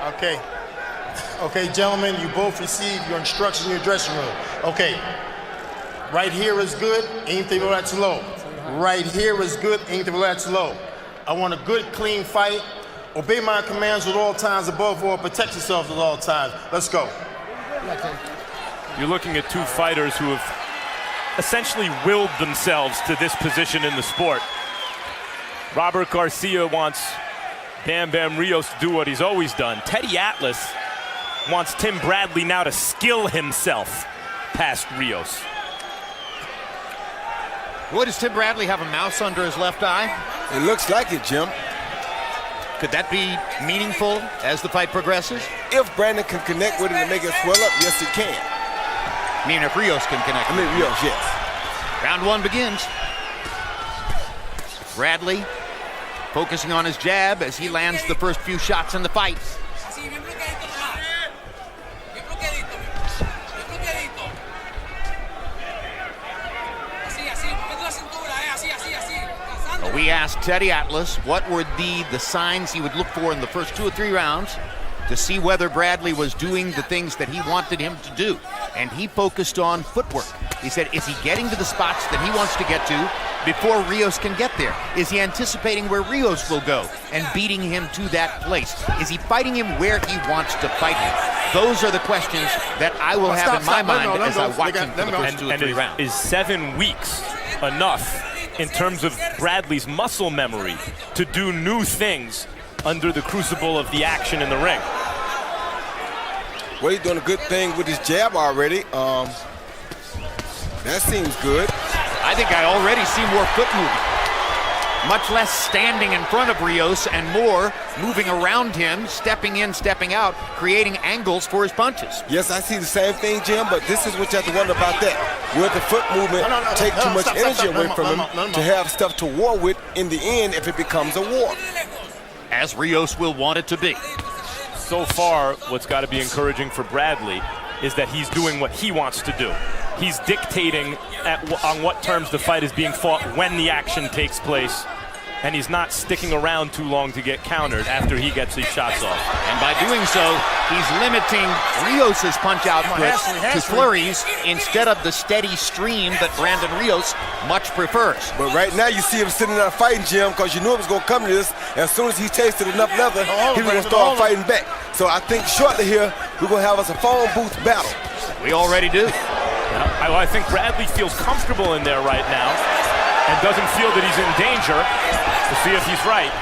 Okay. Okay, gentlemen, you both received your instructions in your dressing room. Okay. Right here is good, anything below that's low. Right here is good, anything below that's low. I want a good, clean fight. Obey my commands at all times, above all, protect yourselves at all times. Let's go. You're looking at two fighters who have essentially willed themselves to this position in the sport. Robert Garcia wants Bam Bam Rios to do what he's always done. Teddy Atlas wants Tim Bradley now to skill himself past Rios. Boy, does Tim Bradley have a mouse under his left eye? It looks like it, Jim. Could that be meaningful as the fight progresses? If Brandon can connect with it and make it swell up, yes, it can. I mean, if Rios can connect. I mean, Rios, yes. Round one begins. Bradley focusing on his jab as he lands the first few shots in the fight. We asked Teddy Atlas what would be the signs he would look for in the first 2 or 3 rounds to see whether Bradley was doing the things that he wanted him to do. And he focused on footwork. He said, is he getting to the spots that he wants to get to before Rios can get there? Is he anticipating where Rios will go and beating him to that place? Is he fighting him where he wants to fight him? Those are the questions that I will have in my mind as I watch him for the first 2 or 3 rounds. Is 7 weeks enough in terms of Bradley's muscle memory to do new things under the crucible of the action in the ring? Well, he's doing a good thing with his jab already. That seems good. I think I already see more foot movement. Much less standing in front of Rios and more moving around him, stepping in, stepping out, creating angles for his punches. Yes, I see the same thing, Jim, but this is what you have to wonder about that. Will the foot movement take too much energy away from him to have stuff to war with in the end if it becomes a war? As Rios will want it to be. So far, what's got to be encouraging for Bradley is that he's doing what he wants to do. He's dictating on what terms the fight is being fought when the action takes place, and he's not sticking around too long to get countered after he gets his shots off. And by doing so, he's limiting Rios' punch output to flurries instead of the steady stream that Brandon Rios much prefers. But right now you see him sitting there fighting, Jim, because you knew it was going to come to this. As soon as he tasted enough leather, he was going to start fighting back. So I think shortly here, we're going to have us a phone booth battle. We already do. I think Bradley feels comfortable in there right now and doesn't feel that he's in danger. We'll see if he's right.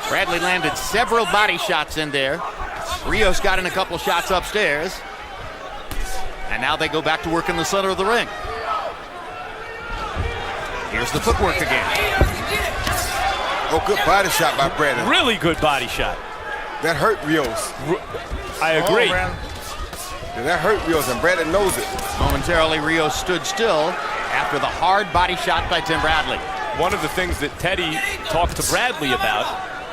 Bradley landed several body shots in there. Rios got in a couple shots upstairs. And now they go back to work in the center of the ring. Here's the footwork again. Oh, good body shot by Brandon. Really good body shot. That hurt Rios. I agree. That hurt Rios, and Brandon knows it. Momentarily, Rios stood still after the hard body shot by Tim Bradley. One of the things that Teddy talked to Bradley about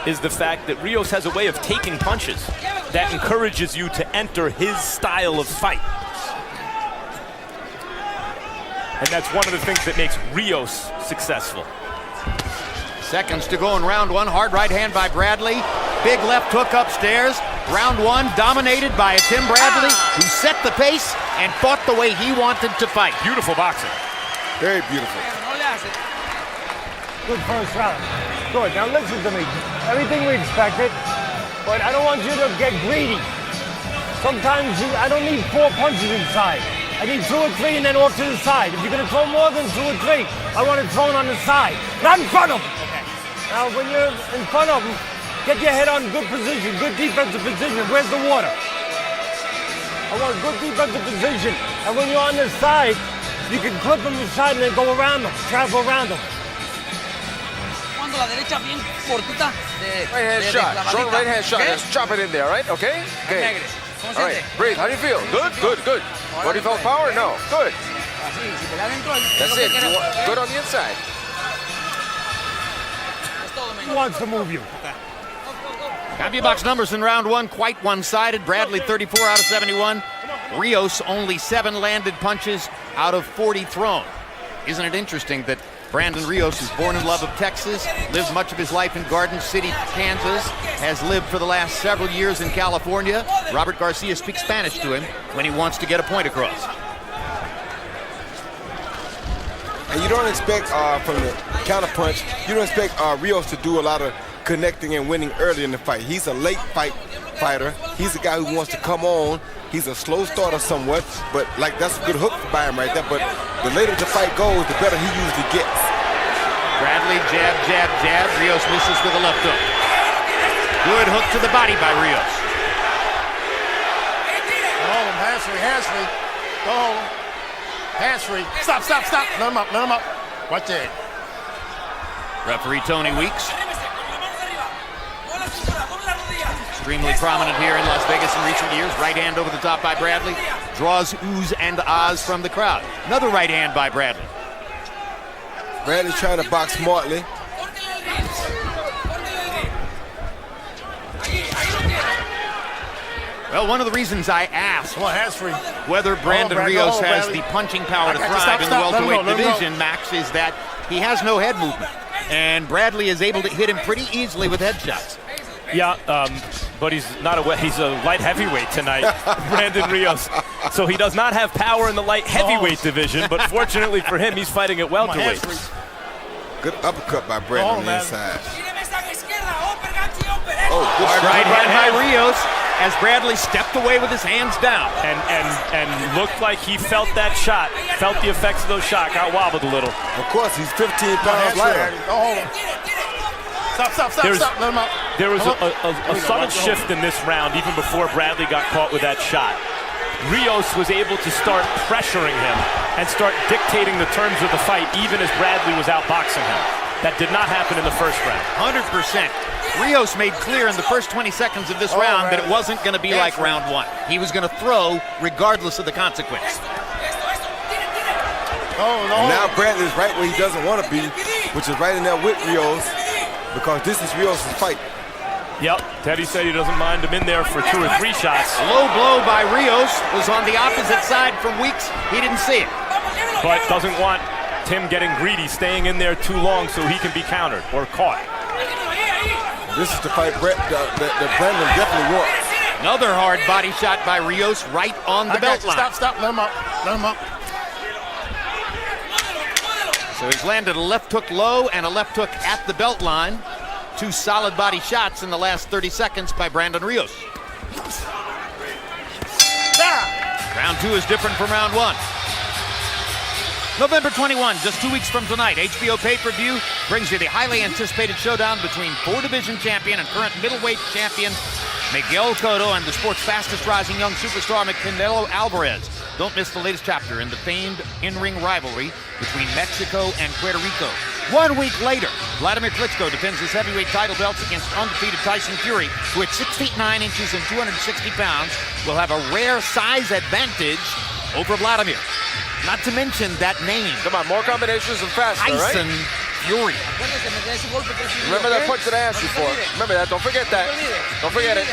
is the fact that Rios has a way of taking punches that encourages you to enter his style of fight. And that's one of the things that makes Rios successful. Seconds to go in round one. Hard right hand by Bradley. Big left hook upstairs. Round one dominated by Tim Bradley, who set the pace and fought the way he wanted to fight. Beautiful boxing. Very beautiful. Good first round. Good. Now listen to me. Everything we expected, but I don't want you to get greedy. Sometimes I don't need 4 punches inside. I need 2 or 3 and then off to the side. If you're going to throw more than 2 or 3, I want it thrown on the side, not in front of him. Okay. Now when you're in front of him, get your head on good position, good defensive position. Where's the water? I want good defensive position. And when you're on the side, you can clip him inside and then go around him, travel around him. Right hand shot, short right hand shot. Just chop it in there, right? Okay? Okay. All right, breathe. How do you feel? Good, good, good. What do you feel? Power? No. Good. That's it. Good on the inside. Who wants to move you? CompuBox numbers in round one, quite one-sided. Bradley 34 out of 71. Rios only 7 landed punches out of 40 thrown. Isn't it interesting that Brandon Rios is born in love of Texas, lived much of his life in Garden City, Kansas, has lived for the last several years in California. Robert Garcia speaks Spanish to him when he wants to get a point across. And you don't expect, from the counterpunch, you don't expect Rios to do a lot of connecting and winning early in the fight. He's a late fighter. He's a guy who wants to come on. He's a slow starter somewhat, but like that's a good hook by him right there. But the later the fight goes, the better he usually gets. Bradley, jab, jab, jab. Rios misses with a left hook. Good hook to the body by Rios. Go hold him, hands free. Go hold him. Hands free. Stop. Let him up. Watch that. Referee Tony Weeks. Extremely prominent here in Las Vegas in recent years. Right hand over the top by Bradley. Draws oohs and ahs from the crowd. Another right hand by Bradley. Bradley's trying to box smartly. Well, one of the reasons I asked whether Brandon Rios has the punching power to thrive in the welterweight division, Max, is that he has no head movement. And Bradley is able to hit him pretty easily with headshots. Yeah, but he's a light heavyweight tonight, Brandon Rios. So he does not have power in the light heavyweight division, but fortunately for him, he's fighting at welterweight. Good uppercut by Brandon on the inside. Oh, good right hand by Rios as Bradley stepped away with his hands down. And looked like he felt that shot, felt the effects of those shots, got wobbled a little. Of course, he's 15 pounds lighter. Stop. Let him up. There was a subtle shift in this round, even before Bradley got caught with that shot. Rios was able to start pressuring him and start dictating the terms of the fight, even as Bradley was outboxing him. That did not happen in the first round. 100%. Rios made clear in the first 20 seconds of this round that it wasn't going to be like round one. He was going to throw regardless of the consequence. And now Bradley's right where he doesn't want to be, which is right in there with Rios, because this is Rios' fight. Yep, Teddy said he doesn't mind him in there for 2 or 3 shots. Low blow by Rios was on the opposite side from Weeks. He didn't see it. But doesn't want Tim getting greedy, staying in there too long so he can be countered or caught. This is the fight that Brandon definitely wants. Another hard body shot by Rios right on the belt line. Stop. Let him up. So he's landed a left hook low and a left hook at the belt line. 2 solid body shots in the last 30 seconds by Brandon Rios. Round 2 is different from round 1. November 21, just 2 weeks from tonight, HBO pay-per-view brings you the highly anticipated showdown between 4-division champion and current middleweight champion Miguel Cotto and the sport's fastest rising young superstar Canelo Alvarez. Don't miss the latest chapter in the famed in-ring rivalry between Mexico and Puerto Rico. 1 week later, Vladimir Klitschko defends his heavyweight title belts against undefeated Tyson Fury, who at 6 feet 9 inches and 260 pounds will have a rare size advantage over Vladimir. Not to mention that name. Come on, more combinations and faster, Tyson Fury. Remember that punch that I asked you for. Remember that. Don't forget that. Don't forget it.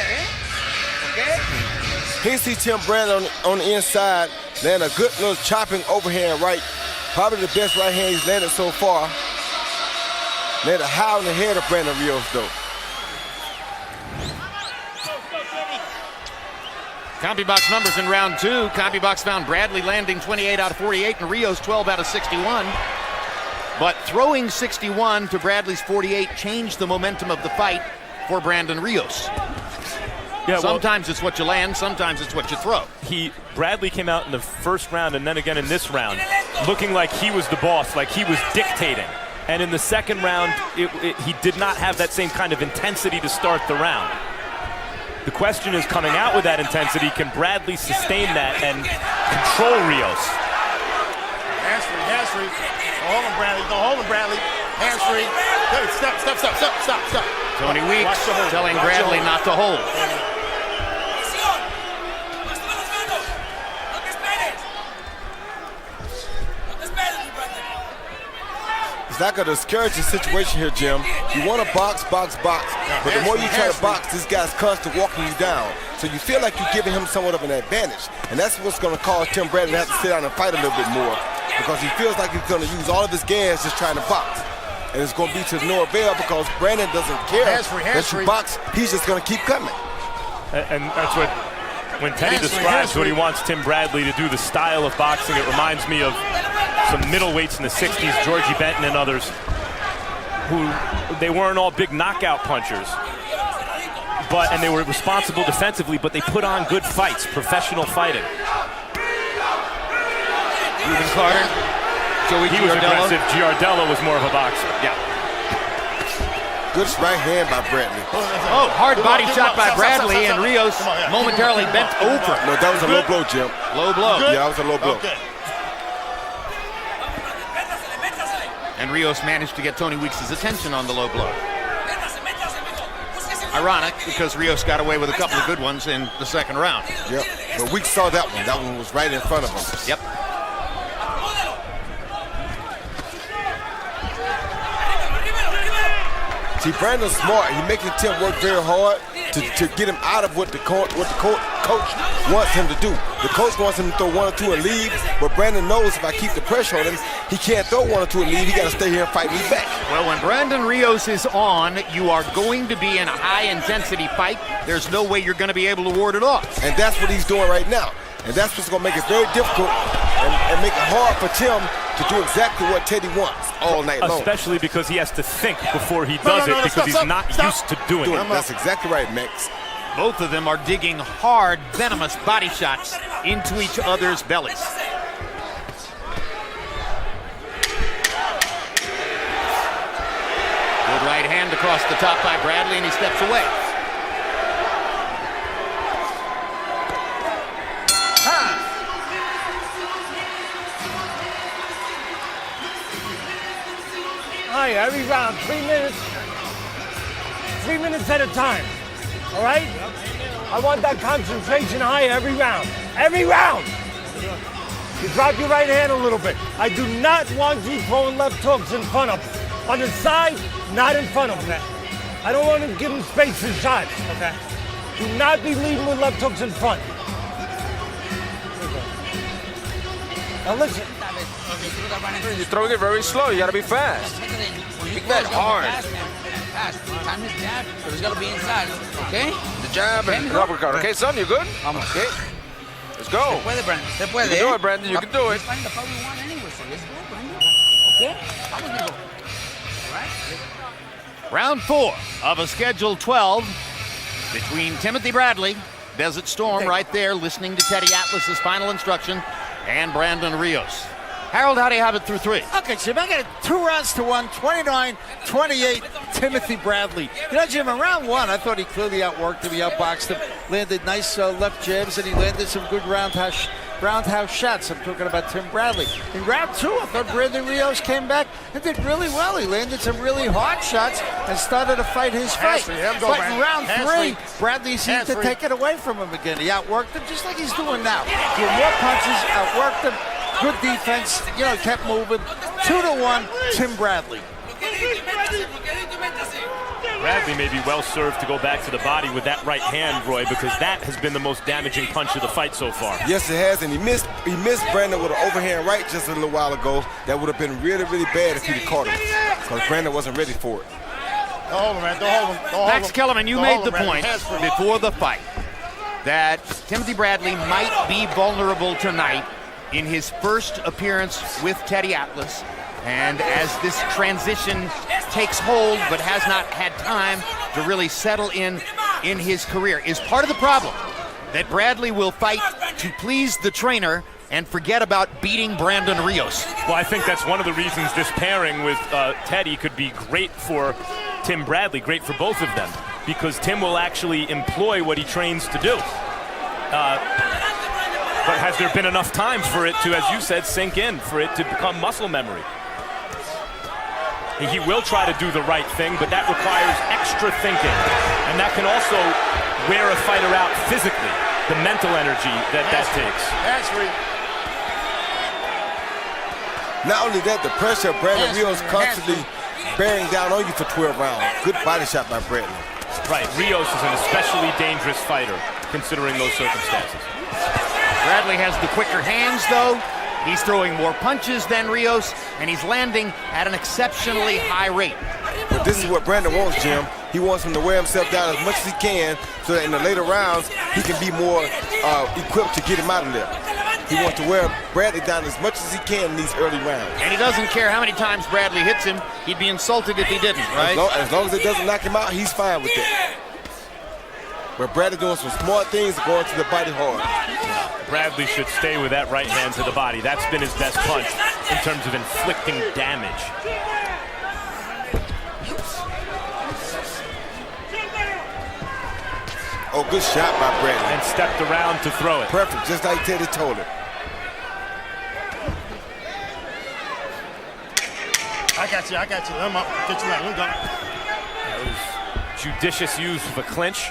Here you see Tim Brandon on the inside, land a good little chopping overhand right. Probably the best right hand he's landed so far. Landed high on the head of Brandon Rios, though. CompuBox numbers in round 2. CompuBox found Bradley landing 28 out of 48 and Rios 12 out of 61. But throwing 61 to Bradley's 48 changed the momentum of the fight for Brandon Rios. Yeah, sometimes it's what you land, sometimes it's what you throw. Bradley came out in the first round and then again in this round looking like he was the boss, like he was dictating. And in the second round, he did not have that same kind of intensity to start the round. The question is, coming out with that intensity, can Bradley sustain that and control Rios? Hands free. Don't hold him, Bradley. Hands free. Stop. Tony Weeks telling Bradley not to hold. It's like a discouraging situation here, Jim. You want to box. But the more you try to box, this guy's constantly walking you down. So you feel like you're giving him somewhat of an advantage. And that's what's going to cause Tim Bradley to have to sit down and fight a little bit more. because he feels like he's going to use all of his gas just trying to box. And it's going to be to no avail because Brandon doesn't care that you box. He's just going to keep coming. And that's what, when Teddy describes what he wants Tim Bradley to do, the style of boxing, it reminds me of some middleweights in the 60s, Georgie Benton and others, who they weren't all big knockout punchers, and they were responsible defensively, but they put on good fights, professional fighting. Ruben Carter. He was aggressive. Giardello was more of a boxer. Yeah. Good right hand by Bradley. Oh, hard body shot by Bradley, and Rios momentarily bent over. No, that was a low blow, Jim. Low blow. Yeah, that was a low blow. Okay. And Rios managed to get Tony Weeks' attention on the low blow. Ironic, because Rios got away with a couple of good ones in the second round. Yep, but Weeks saw that one. That one was right in front of him. Yep. See, Brandon's smart. He's making Tim work very hard to get him out of what the coach wants him to do. The coach wants him to throw 1 or 2 and leave, but Brandon knows if I keep the pressure on him, he can't throw 1 or 2 and leave. He got to stay here and fight me back. Well, when Brandon Rios is on, you are going to be in a high-intensity fight. There's no way you're going to be able to ward it off. And that's what he's doing right now. And that's what's going to make it very difficult and make it hard for Tim to do exactly what Teddy wants all night long. Especially because he has to think before he does it, because he's not used to doing it. That's exactly right, Max. Both of them are digging hard, venomous body shots into each other's bellies. Good right hand across the top by Bradley, and he steps away. Hi, every round, 3 minutes. 3 minutes at a time. All right? I want that concentration high every round. Every round! You drop your right hand a little bit. I do not want you throwing left hooks in front of him. On the side, not in front of him. I don't want to give him space for shots. Okay. Do not be leading with left hooks in front. Now listen. You're throwing it very slow. You gotta be fast. Kick that hard. Time is jab, but it's gotta be inside. Okay? The jab and the uppercut. Okay, son, you good? Okay. Let's go. Se puede, Brandon. Se puede. You can do it, Brandon. You can do it. Let's find the power we want anyway, so let's go, Brandon. Okay? Vamos, amigo. All right? Round 4 of a scheduled 12 between Timothy Bradley, Desert Storm right there listening to Teddy Atlas's final instruction, and Brandon Rios. Harold, how do you have it through 3? Okay, Jim, I got it 2 rounds to 1, 29-28, Timothy Bradley. You know, Jim, in round 1, I thought he clearly outworked him, he outboxed him, landed nice left jabs, and he landed some good roundhouse shots. I'm talking about Tim Bradley. In round 2, I thought Brandon Rios came back and did really well. He landed some really hard shots and started to fight his fight. But in round 3, Bradley seemed to take it away from him again. He outworked him just like he's doing now. Threw more punches, outworked him. Good defense, you know, kept moving. 2-1, Tim Bradley. Bradley may be well served to go back to the body with that right hand, Roy, because that has been the most damaging punch of the fight so far. Yes, it has, and he missed Brandon with an overhand right just a little while ago. That would have been really, really bad if he'd have caught him, because Brandon wasn't ready for it. Don't hold him, man. Don't hold him. Don't hold Max him. Kellerman, you Don't made hold the him, point Hands free. before the fight that Timothy Bradley might be vulnerable tonight in his first appearance with Teddy Atlas. And as this transition takes hold but has not had time to really settle in his career, is part of the problem that Bradley will fight to please the trainer and forget about beating Brandon Rios. Well, I think that's one of the reasons this pairing with Teddy could be great for Tim Bradley, great for both of them, because Tim will actually employ what he trains to do. But has there been enough time for it to, as you said, sink in, for it to become muscle memory? He will try to do the right thing, but that requires extra thinking. And that can also wear a fighter out physically, the mental energy that takes. Hands free. Not only that, the pressure of Brandon Rios constantly bearing down on you for 12 rounds. Good body shot by Bradley. Right, Rios is an especially dangerous fighter, considering those circumstances. Bradley has the quicker hands, though, He's throwing more punches than Rios, and he's landing at an exceptionally high rate. But this is what Brandon wants, Jim. He wants him to wear himself down as much as he can so that in the later rounds, he can be more equipped to get him out of there. He wants to wear Bradley down as much as he can in these early rounds. And he doesn't care how many times Bradley hits him. He'd be insulted if he didn't, right? As long as it doesn't knock him out, he's fine with it. But Bradley doing some smart things, going to the body hard. Bradley should stay with that right hand to the body. That's been his best punch in terms of inflicting damage. Oh, good shot by Bradley. And stepped around to throw it. Perfect, just like Teddy told him. I got you. I'm up. Get you out. We're done. That was judicious use of a clinch.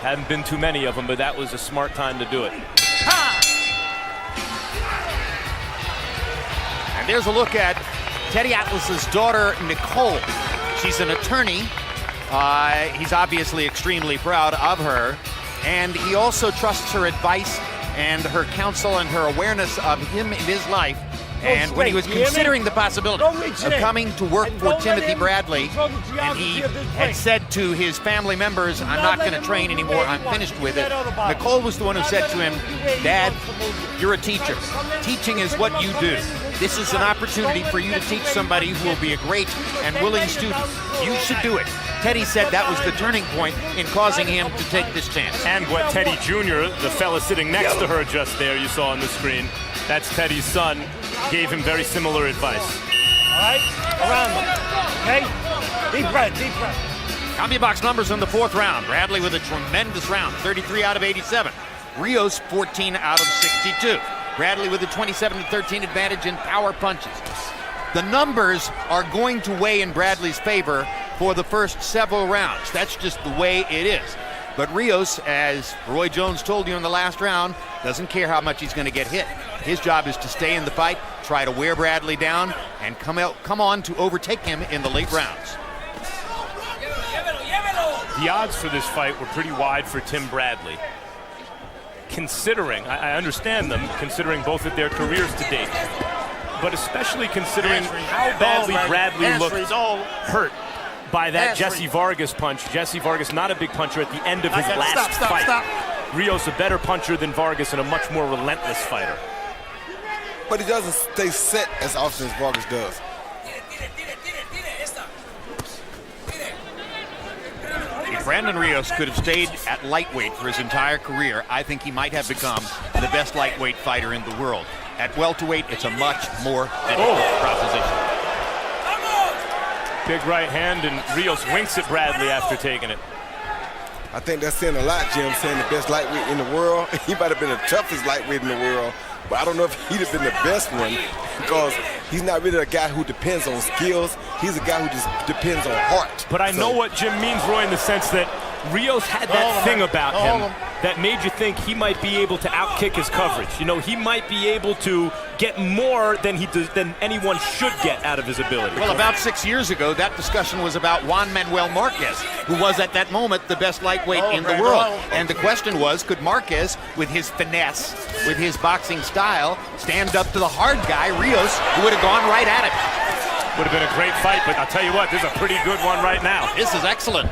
Hadn't been too many of them, but that was a smart time to do it. And there's a look at Teddy Atlas's daughter, Nicole. She's an attorney. He's obviously extremely proud of her. And he also trusts her advice and her counsel and her awareness of him in his life. And when he was considering the possibility of coming to work for Timothy Bradley, and he had said to his family members, I'm not going to train anymore, I'm finished with it. Nicole was the one who said to him, Dad, you're a teacher. Teaching is what you do. This is an opportunity for you to teach somebody who will be a great and willing student. You should do it. Teddy said that was the turning point in causing him to take this chance. And what Teddy Jr., the fella sitting next to her just there, you saw on the screen, that's Teddy's son, gave him very similar advice. All right, around them, okay? Deep breath, deep breath. CompuBox numbers in the fourth round. Bradley with a tremendous round, 33 out of 87. Rios, 14 out of 62. Bradley with a 27-13 advantage in power punches. The numbers are going to weigh in Bradley's favor for the first several rounds. That's just the way it is. But Rios, as Roy Jones told you in the last round, doesn't care how much he's going to get hit. His job is to stay in the fight, try to wear Bradley down, and come on to overtake him in the late rounds. The odds for this fight were pretty wide for Tim Bradley. Considering, I understand them, considering both of their careers to date, but especially considering how badly Bradley looked hurt by that Jessie Vargas punch. Jessie Vargas, not a big puncher at the end of his last fight. Rios, a better puncher than Vargas and a much more relentless fighter. But he doesn't stay set as often as Vargas does. If Brandon Rios could have stayed at lightweight for his entire career, I think he might have become the best lightweight fighter in the world. At welterweight, it's a much more difficult proposition. Big right hand, and Rios winks at Bradley after taking it. I think that's saying a lot, Jim, saying the best lightweight in the world. He might have been the toughest lightweight in the world, but I don't know if he'd have been the best one because he's not really a guy who depends on skills. He's a guy who just depends on heart. But I know what Jim means, Roy, in the sense that Rios had that thing about him that made you think he might be able to outkick his coverage. You know, he might be able to get more than than anyone should get out of his ability. Well, about 6 years ago, that discussion was about Juan Marquez, who was at that moment the best lightweight in the world. And the question was, could Marquez, with his finesse, with his boxing style, stand up to the hard guy, Rios, who would have gone right at him? Would have been a great fight, but I'll tell you what, this is a pretty good one right now. This is excellent.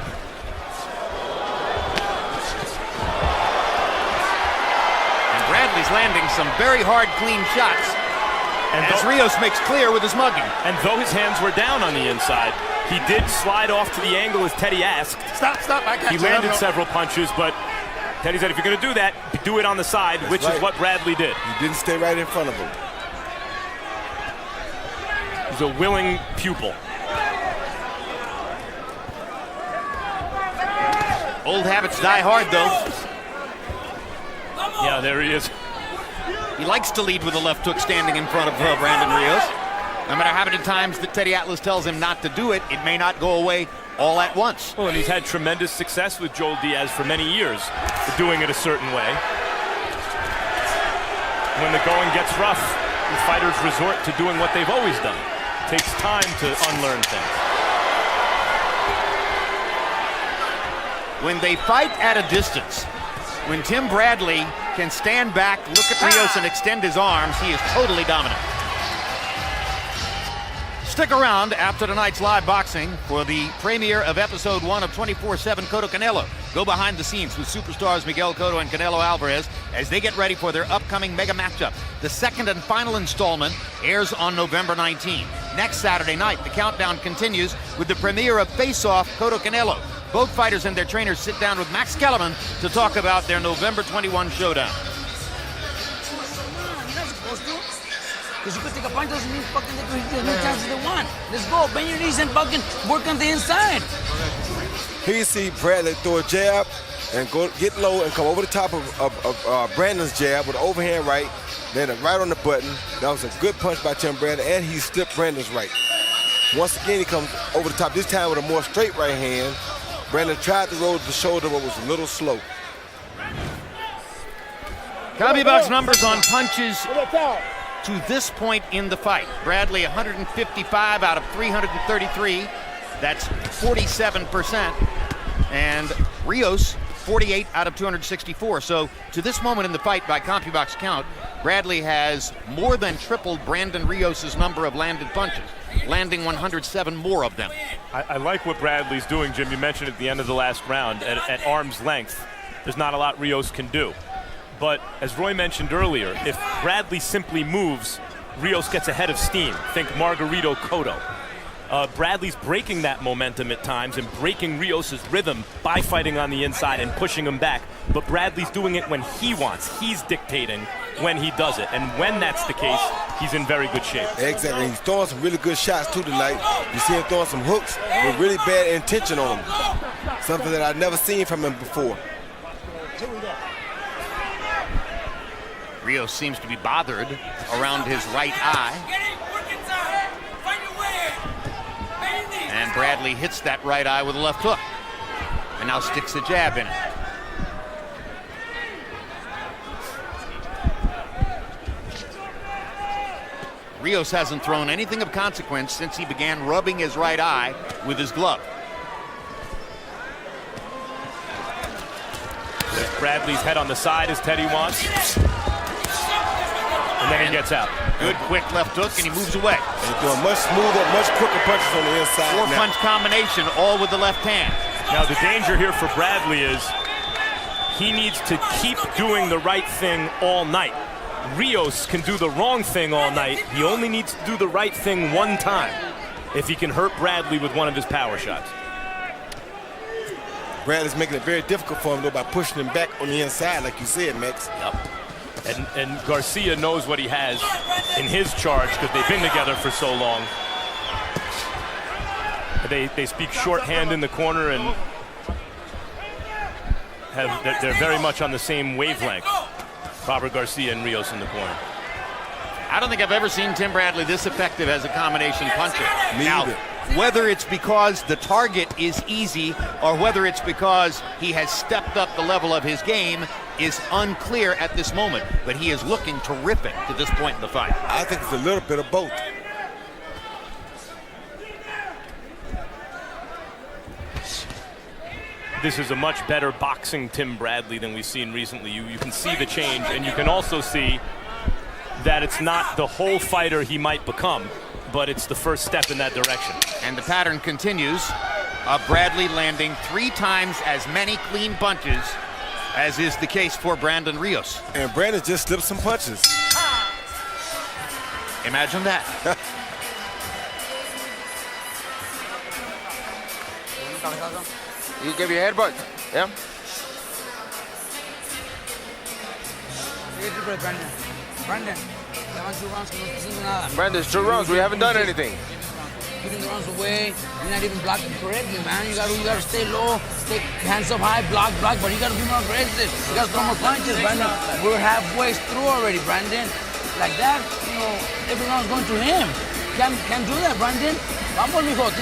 Bradley's landing some very hard, clean shots, and as Rios makes clear with his mugging. And though his hands were down on the inside, he did slide off to the angle as Teddy asked. Stop, I got you. He landed several punches, but Teddy said if you're going to do that, do it on the side, which is what Bradley did. He didn't stay right in front of him. He's a willing pupil. Old habits die hard, though. Yeah, there he is. He likes to lead with a left hook standing in front of Brandon Rios. No matter how many times that Teddy Atlas tells him not to do it, it may not go away all at once. Well, and he's had tremendous success with Joel Diaz for many years, doing it a certain way. When the going gets rough, the fighters resort to doing what they've always done. It takes time to unlearn things. When they fight at a distance, When Tim Bradley can stand back, look at Rios, and extend his arms, he is totally dominant. Stick around after tonight's live boxing for the premiere of episode 1 of 24/7 Cotto Canelo. Go behind the scenes with superstars Miguel Cotto and Canelo Alvarez as they get ready for their upcoming mega matchup. The second and final installment airs on November 19. Next Saturday night, the countdown continues with the premiere of Face Off Cotto Canelo. Both fighters and their trainers sit down with Max Kellerman to talk about their November 21 showdown. Because you could take a punch, doesn't mean fucking there's no chances they won. Let's go, bend your knees and fucking work on the inside. Here you see Bradley throw a jab and go get low and come over the top of Brandon's jab with an overhand right, then right on the button. That was a good punch by Tim Bradley, and he slipped Brandon's right. Once again, he comes over the top, this time with a more straight right hand. Brandon tried to roll the shoulder, but was a little slow. Copy box numbers on punches to this point in the fight. Bradley 155 out of 333. That's 47%. And Rios 48 out of 264. So to this moment in the fight, by CompuBox count, Bradley has more than tripled Brandon Rios' number of landed punches, landing 107 more of them. I like what Bradley's doing, Jim. You mentioned at the end of the last round, at arm's length, there's not a lot Rios can do. But as Roy mentioned earlier, if Bradley simply moves, Rios gets ahead of steam. Think Margarito Cotto. Bradley's breaking that momentum at times and breaking Rios' rhythm by fighting on the inside and pushing him back. But Bradley's doing it when he wants. He's dictating when he does it. And when that's the case, he's in very good shape. Exactly. He's throwing some really good shots too tonight. You see him throwing some hooks with really bad intention on him. Something that I've never seen from him before. Rios seems to be bothered around his right eye. And Bradley hits that right eye with a left hook. And now sticks a jab in it. Rios hasn't thrown anything of consequence since he began rubbing his right eye with his glove. There's Bradley's head on the side as Teddy wants. And then he gets out. Good quick left hook, and he moves away. He's doing much smoother, much quicker punches on the inside. Four-punch combination, all with the left hand. Now the danger here for Bradley is he needs to keep doing the right thing all night. Rios can do the wrong thing all night. He only needs to do the right thing one time if he can hurt Bradley with one of his power shots. Bradley's making it very difficult for him, though, by pushing him back on the inside, like you said, Max. Yep. And Garcia knows what he has in his charge because they've been together for so long. They speak shorthand in the corner and they're very much on the same wavelength. Robert Garcia and Rios in the corner. I don't think I've ever seen Tim Bradley this effective as a combination puncher. Me now, either. Whether it's because the target is easy or whether it's because he has stepped up the level of his game is unclear at this moment, but he is looking terrific to this point in the fight. I think it's a little bit of both. This is a much better boxing Tim Bradley than we've seen recently. You can see the change, and you can also see that it's not the whole fighter he might become, but it's the first step in that direction. And the pattern continues of Bradley landing 3 times as many clean punches as is the case for Brandon Rios. And Brandon just slipped some punches. Imagine that. You give your headbutt. Yeah. Brandon, Brandon's 2 rounds. We haven't done anything. Keeping the rounds away. You're not even blocking correctly, man. You gotta stay low, stay hands up high, block, but you gotta be more aggressive. You gotta throw more punches, Brandon. We're halfway through already, Brandon. Like that, you know, every round's going to him. Can't do that, Brandon. Vamos, mijo.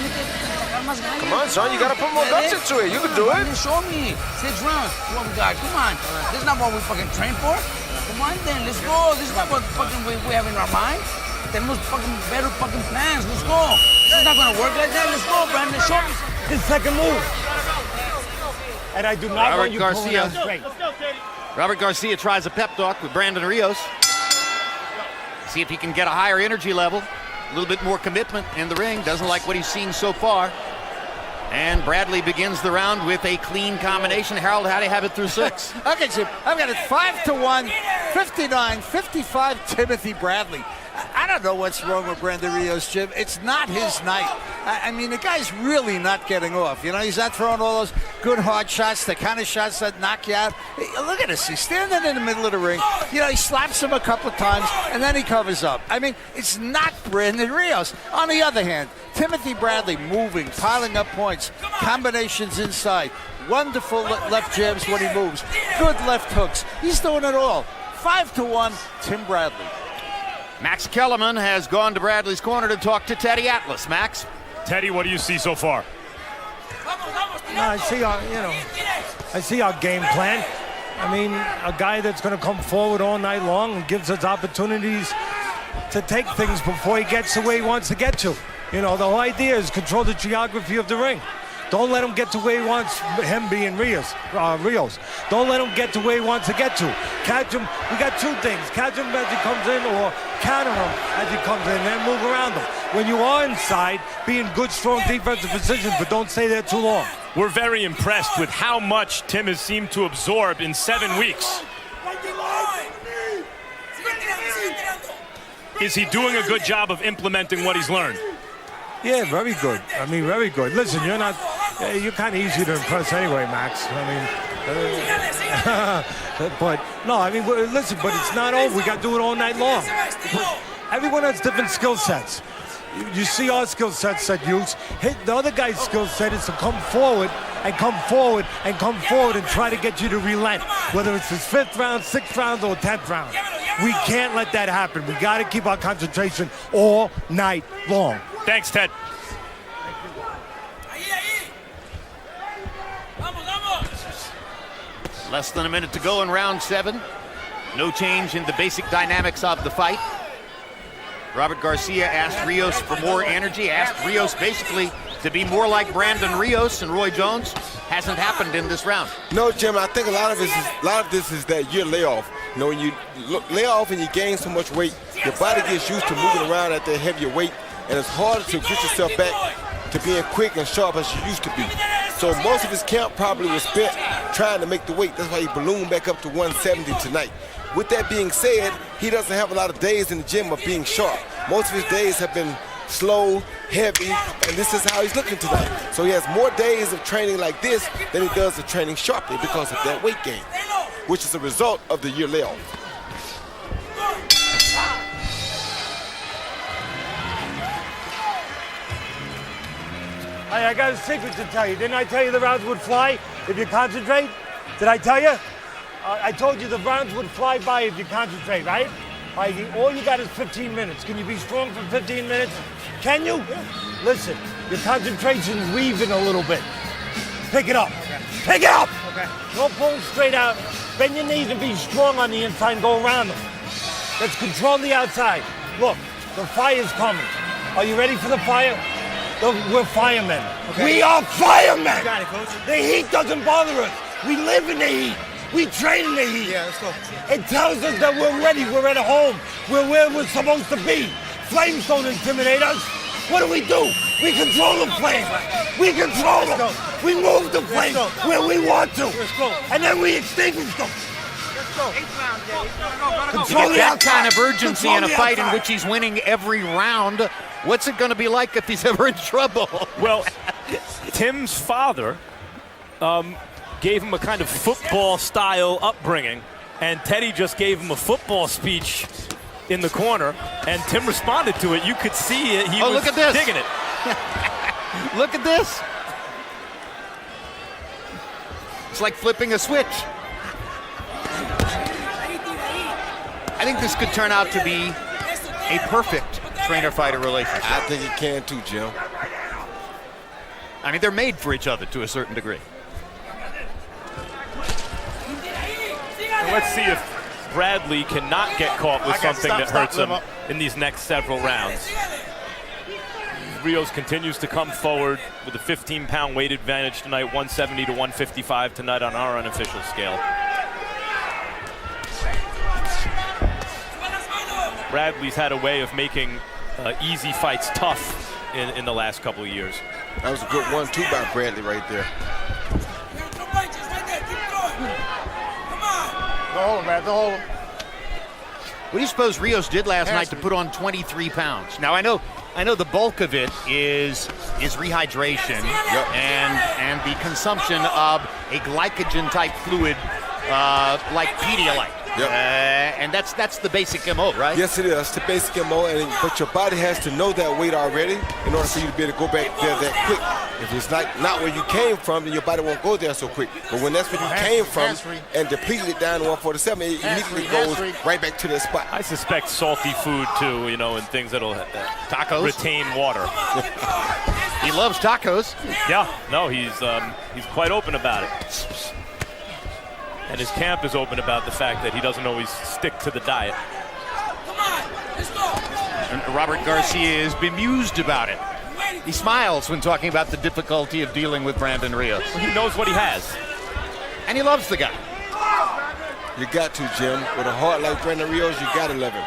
Come on, son. You gotta put more guts into it. You can do it. Show me. 6 rounds. What we got? Come on. This is not what we fucking train for. Come on, then. Let's go. This is not what fucking we have in our mind. Tenemos fucking better fucking plans. Let's go. This is not gonna work like that. Let's go, Brandon. Show me. His second move. And I do not Robert want you pulling Garcia. out straight. Robert Garcia tries a pep talk with Brandon Rios. See if he can get a higher energy level, a little bit more commitment in the ring. Doesn't like what he's seen so far. And Bradley begins the round with a clean combination. Harold, how do you have it through 6? Okay, Jim, I've got it 5-1, 59-55, Timothy Bradley. I don't know what's wrong with Brandon Rios, Jim. It's not his night. I mean, the guy's really not getting off. You know, he's not throwing all those good hard shots, the kind of shots that knock you out. Hey, look at this. He's standing in the middle of the ring. You know, he slaps him a couple of times, and then he covers up. I mean, it's not Brandon Rios. On the other hand, Timothy Bradley moving, piling up points, combinations inside, wonderful left jabs when he moves, good left hooks. He's doing it all. 5-1, Tim Bradley. Max Kellerman has gone to Bradley's corner to talk to Teddy Atlas. Max? Teddy, what do you see so far? I see our game plan. I mean, a guy that's going to come forward all night long and gives us opportunities to take things before he gets to where he wants to get to. You know, the whole idea is control the geography of the ring. Don't let him get to where he wants, him being Rios. Don't let him get to where he wants to get to. Catch him. We got two things. Catch him as he comes in or counter him as he comes in, then move around him. When you are inside, be in good, strong defensive positions, but don't stay there too long. We're very impressed with how much Tim has seemed to absorb in 7 weeks. Is he doing a good job of implementing what he's learned? Yeah, very good. I mean, very good. Listen, you're kind of easy to impress anyway, Max. I mean, but no, I mean, listen, but it's not over. We got to do it all night long. Everyone has different skill sets. You see our skill sets that use. The other guy's skill set is to come forward and come forward and come forward and try to get you to relent, whether it's his 5th round, 6th round, or 10th round. We can't let that happen. We got to keep our concentration all night long. Thanks, Ted. Less than a minute to go in round 7. No change in the basic dynamics of the fight. Robert Garcia asked Rios for more energy, asked Rios basically to be more like Brandon Rios, and Roy Jones. Hasn't happened in this round. No, Jim, I think a lot of this is that year layoff. You know, when you lay off and you gain so much weight, your body gets used to moving around at that heavier weight, and it's harder to get yourself back to being quick and sharp as you used to be. So most of his camp probably was spent trying to make the weight. That's why he ballooned back up to 170 tonight. With that being said, he doesn't have a lot of days in the gym of being sharp. Most of his days have been slow, heavy, and this is how he's looking tonight. So he has more days of training like this than he does of training sharply because of that weight gain, which is a result of the year layoff. Hey, I got a secret to tell you. Didn't I tell you the rounds would fly if you concentrate? Did I tell you? I told you the rounds would fly by if you concentrate, right? All you got is 15 minutes. Can you be strong for 15 minutes? Can you? Listen, your concentration's weaving a little bit. Pick it up. Okay. Pick it up! Okay. Don't pull them straight out. Bend your knees and be strong on the inside and go around them. Let's control the outside. Look, the fire's coming. Are you ready for the fire? We're firemen. Okay. We are firemen! You got it, Coach. The heat doesn't bother us. We live in the heat. We train in the heat. Yeah, let's go. It tells us that we're ready. We're at home. We're where we're supposed to be. Flames don't intimidate us. What do? We control the flame. We control them. We move the flame where we want to. Let's go. And then we extinguish them. Let's go. To get that kind of urgency in a fight in which he's winning every round, what's it going to be like if he's ever in trouble? Well, Tim's father gave him a kind of football-style upbringing, and Teddy just gave him a football speech in the corner, and Tim responded to it. You could see it. He was look at this. digging it. Look at this. It's like flipping a switch. I think this could turn out to be a perfect trainer-fighter relationship. I think it can too, Jim. I mean, they're made for each other to a certain degree. And let's see if Bradley cannot get caught with something that hurts him in these next several rounds. Rios continues to come forward with a 15-pound weight advantage tonight, 170 to 155 tonight on our unofficial scale. Bradley's had a way of making easy fights tough in the last couple of years. That was a good 1-2 by Bradley right there. Don't hold him, man. Don't hold him. What do you suppose Rios did last night to put on 23 pounds? Now I know the bulk of it is rehydration and the consumption of a glycogen type fluid like Pedialyte. Yep. And that's the basic MO, right? Yes, it is. That's the basic MO, but your body has to know that weight already in order for you to be able to go back there that quick. If it's not where you came from, then your body won't go there so quick. But when that's where you came from and depleted it down to 147, it immediately goes right back to that spot. I suspect salty food too, and things that'll Tacos? retain water. He loves tacos. Yeah, no, he's quite open about it. And his camp is open about the fact that he doesn't always stick to the diet. And Robert Garcia is bemused about it. He smiles when talking about the difficulty of dealing with Brandon Rios. He knows what he has. And he loves the guy. You got to, Jim. With a heart like Brandon Rios, you got to love him.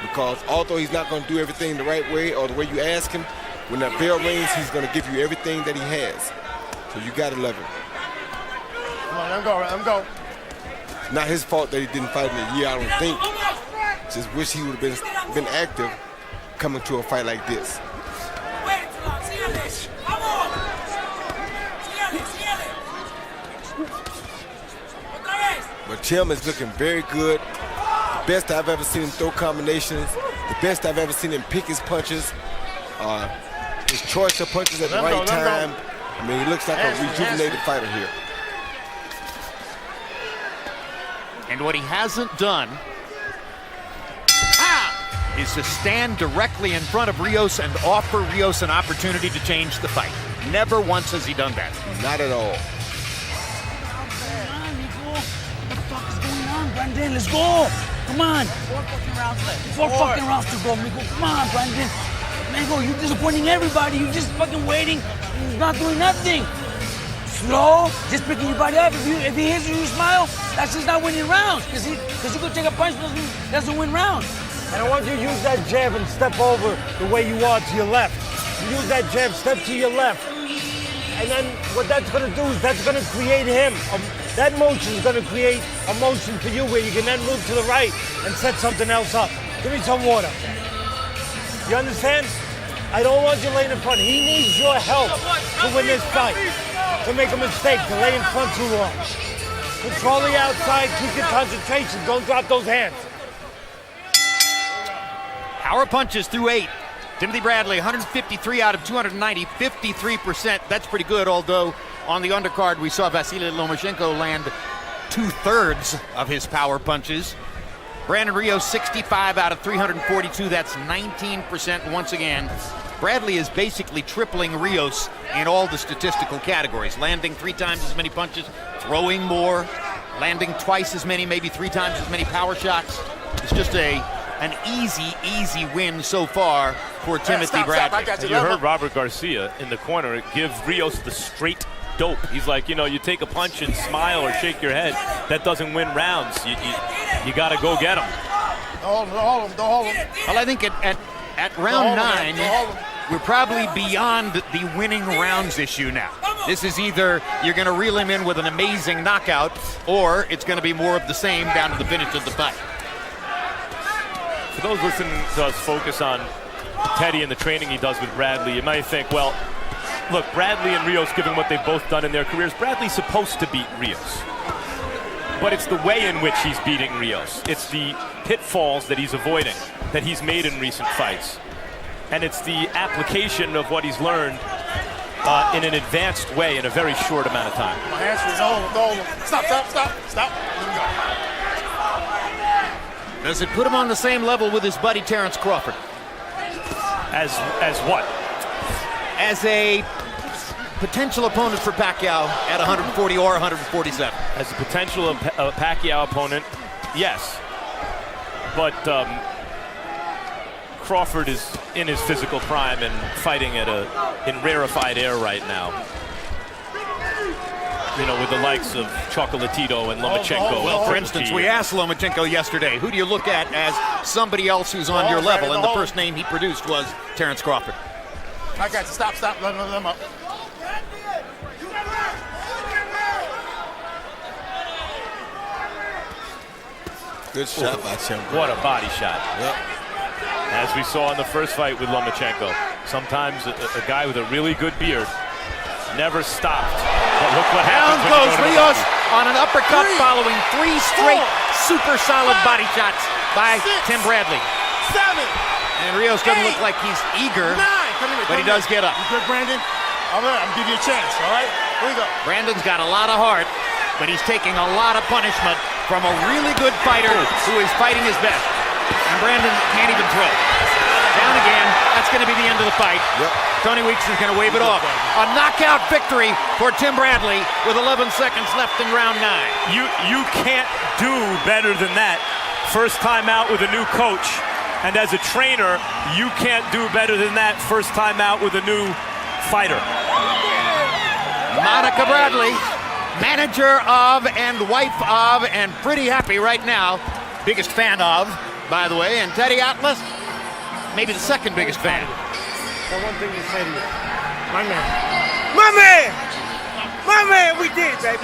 Because although he's not going to do everything the right way or the way you ask him, when that bell rings, he's going to give you everything that he has. So you got to love him. Come on, let him go. Not his fault that he didn't fight in a year, I don't think. Just wish he would have been active coming to a fight like this. But Tim is looking very good. The best I've ever seen him throw combinations. The best I've ever seen him pick his punches. His choice of punches at the right time. I mean, he looks like a rejuvenated fighter here. And what he hasn't done is to stand directly in front of Rios and offer Rios an opportunity to change the fight. Never once has he done that. Not at all. What the fuck is going on, Brandon? Let's go. Come on. 4 fucking rounds left. 4 fucking rounds to go, Migo. Come on, Brandon. Migo, you're disappointing everybody. You're just fucking waiting. You're not doing nothing. Slow, just picking your body up. If he hits you, you smile. That's just not winning rounds. Because you could take a punch, doesn't win rounds. And I want you to use that jab and step over the way you are to your left. You use that jab, step to your left. And then what that's going to do is that's going to create him. That motion is going to create a motion for you where you can then move to the right and set something else up. Give me some water. You understand? I don't want you laying in front. He needs your help to win this fight. To make a mistake, to lay in front too long. Control the outside, keep your concentration. Don't drop those hands. Power punches through 8. Timothy Bradley, 153 out of 290, 53%. That's pretty good, although on the undercard we saw Vasily Lomachenko land 2/3 of his power punches. Brandon Rios, 65 out of 342. That's 19% once again. Bradley is basically tripling Rios in all the statistical categories, landing 3 times as many punches, throwing more, landing twice as many, maybe 3 times as many power shots. It's just an easy win so far for Timothy Bradley. You heard Robert Garcia in the corner give Rios the straight dope. He's like, you take a punch and smile or shake your head. That doesn't win rounds. You got to go get him. Don't hold him. Well, I think at round 9, we're probably beyond the winning rounds issue now. This is either you're going to reel him in with an amazing knockout, or it's going to be more of the same down to the finish of the fight. For those listening to us focus on Teddy and the training he does with Bradley, you might think, well, look, Bradley and Rios, given what they've both done in their careers, Bradley's supposed to beat Rios. But it's the way in which he's beating Rios. It's the pitfalls that he's avoiding, that he's made in recent fights. And it's the application of what he's learned in an advanced way in a very short amount of time. My hands free. Don't hold him. Stop. Let him go. Does it put him on the same level with his buddy Terrence Crawford? As what? As a potential opponent for Pacquiao at 140 or 147. As a potential Pacquiao opponent, yes. But Crawford is in his physical prime and fighting in rarefied air right now. You know, with the likes of Chocolatito and Lomachenko. Well, for instance, we asked Lomachenko yesterday, who do you look at as somebody else who's on your level? And the first name he produced was Terrence Crawford. I got you. Stop. Let him up. Good shot by Tim. What a body shot. Yep. As we saw in the first fight with Lomachenko. Sometimes a guy with a really good beard never stopped. But look what happens. Down goes Rios on an uppercut following 3 straight super solid body shots by Tim Bradley. 7. And Rios doesn't look like he's eager, 9. but he does get up. You good, Brandon? All right, I'm giving you a chance, all right? Here we go. Brandon's got a lot of heart, but he's taking a lot of punishment from a really good fighter who is fighting his best. And Brandon can't even throw. Down again. That's going to be the end of the fight. Yep. Tony Weeks is going to wave it off. A knockout victory for Tim Bradley with 11 seconds left in round 9. You can't do better than that. First time out with a new coach. And as a trainer, you can't do better than that first time out with a new fighter. Monica Bradley, manager of and wife of, and pretty happy right now. Biggest fan of, by the way. And Teddy Atlas, maybe the second biggest fan. Got one thing to say to you. My man! My man, we did it, baby.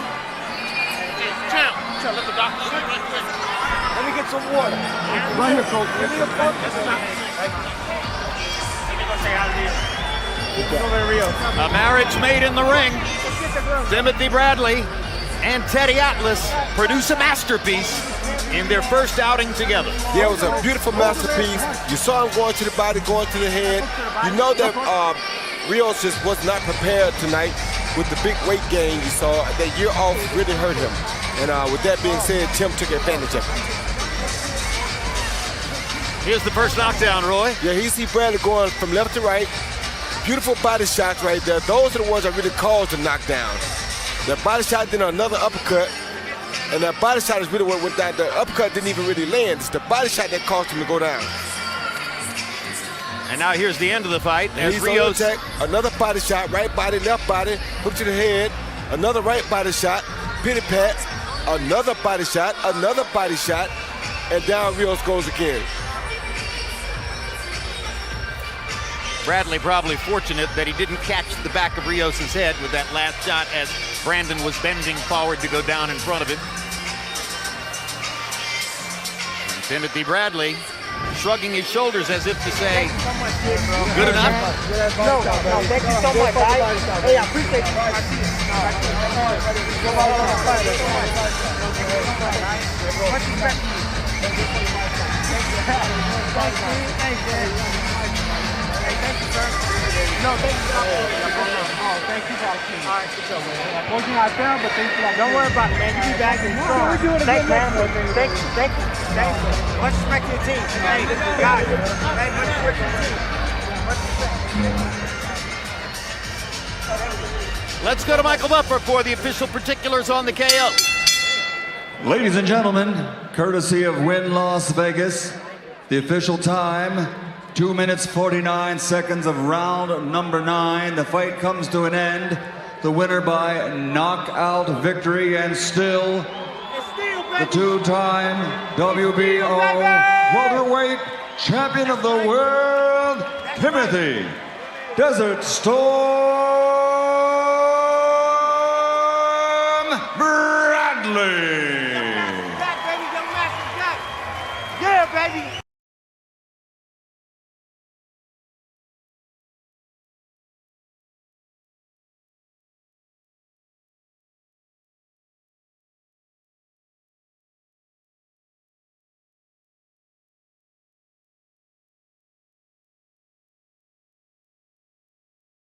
Champ, let the doctor sit right quick. Let me get some water. Right here, coach. Give me a cup. A marriage made in the ring. Timothy Bradley and Teddy Atlas produce a masterpiece in their first outing together. Yeah, it was a beautiful masterpiece. You saw him going to the body, going to the head. You know that Rios just was not prepared tonight with the big weight gain you saw. That year off really hurt him. And with that being said, Tim took advantage of it. Here's the first knockdown, Roy. Yeah, he see Bradley going from left to right. Beautiful body shots right there. Those are the ones that really caused the knockdown. The body shot, then another uppercut. And that body shot is really what with that. The uppercut didn't even really land. It's the body shot that caused him to go down. And now here's the end of the fight. And As Rios, another body shot, right body, left body, hook to the head. Another right body shot, pity pat. Another body shot, and down Rios goes again. Bradley probably fortunate that he didn't catch the back of Rios' head with that last shot as Brandon was bending forward to go down in front of him. And Timothy Bradley shrugging his shoulders as if to say, good enough. No, thank you so much, guys. Hey, I appreciate Don't worry about it, man. You be back in strong. Thanks, man. Thank you. Much respect to your team. Hey, guys. Hey, much respect to your team. Let's go to Michael Buffer for the official particulars on the KO. Ladies and gentlemen, courtesy of Wynn Las Vegas, the official time, 2 minutes 49 seconds of round number 9. The fight comes to an end. The winner by knockout victory and still the 2-time WBO welterweight champion of the world, Timothy Desert Storm Bradley. Yeah, baby.